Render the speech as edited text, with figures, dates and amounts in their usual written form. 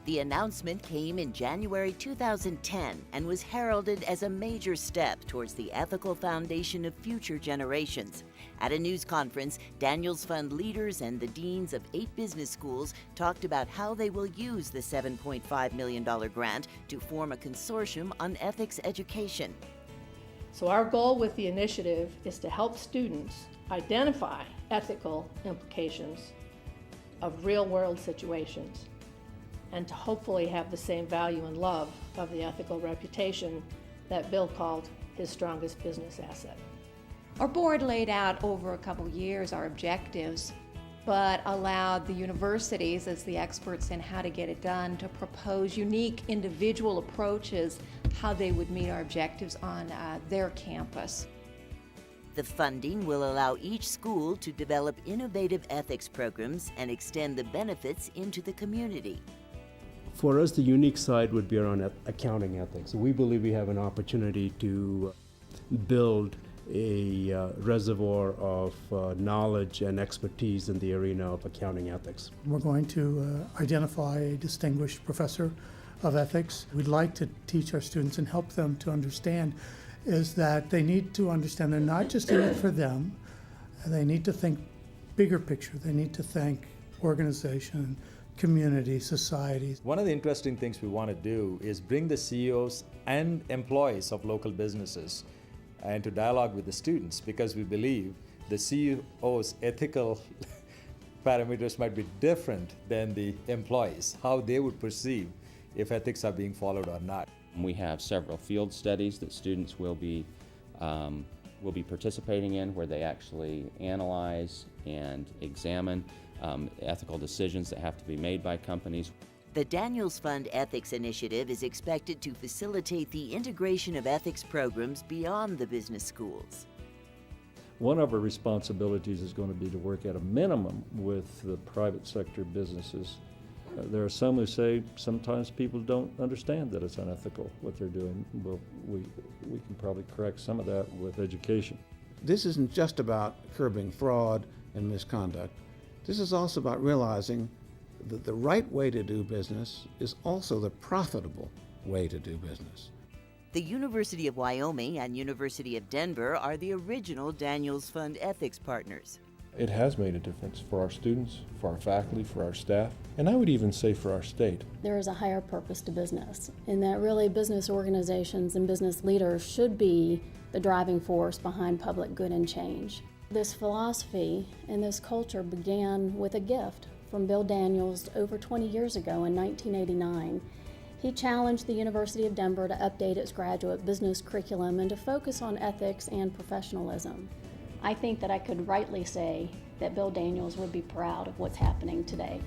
The announcement came in January 2010 and was heralded as a major step towards the ethical foundation of future generations. At a news conference, Daniels Fund leaders and the deans of 8 business schools talked about how they will use the $7.5 million grant to form a consortium on ethics education. So our goal with the initiative is to help students identify ethical implications of real-world situations, and to hopefully have the same value and love of the ethical reputation that Bill called his strongest business asset. Our board laid out over a couple years our objectives, but allowed the universities, as the experts in how to get it done, to propose unique individual approaches how they would meet our objectives on their campus. The funding will allow each school to develop innovative ethics programs and extend the benefits into the community. For us, the unique side would be around accounting ethics. We believe we have an opportunity to build a reservoir of knowledge and expertise in the arena of accounting ethics. We're going to identify a distinguished professor of ethics. We'd like to teach our students and help them to understand is that they need to understand they're not just in it for them. They need to think bigger picture. They need to think organization, community, society. One of the interesting things we want to do is bring the CEOs and employees of local businesses into dialogue with the students, because we believe the CEO's ethical parameters might be different than the employees, how they would perceive if ethics are being followed or not. We have several field studies that students will be participating in, where they actually analyze and examine ethical decisions that have to be made by companies. The Daniels Fund Ethics Initiative is expected to facilitate the integration of ethics programs beyond the business schools. One of our responsibilities is going to be to work at a minimum with the private sector businesses. There are some who say sometimes people don't understand that it's unethical what they're doing. Well, we can probably correct some of that with education. This isn't just about curbing fraud and misconduct. This is also about realizing that the right way to do business is also the profitable way to do business. The University of Wyoming and University of Denver are the original Daniels Fund ethics partners. It has made a difference for our students, for our faculty, for our staff, and I would even say for our state. There is a higher purpose to business, in that really business organizations and business leaders should be the driving force behind public good and change. This philosophy and this culture began with a gift from Bill Daniels over 20 years ago in 1989. He challenged the University of Denver to update its graduate business curriculum and to focus on ethics and professionalism. I think that I could rightly say that Bill Daniels would be proud of what's happening today.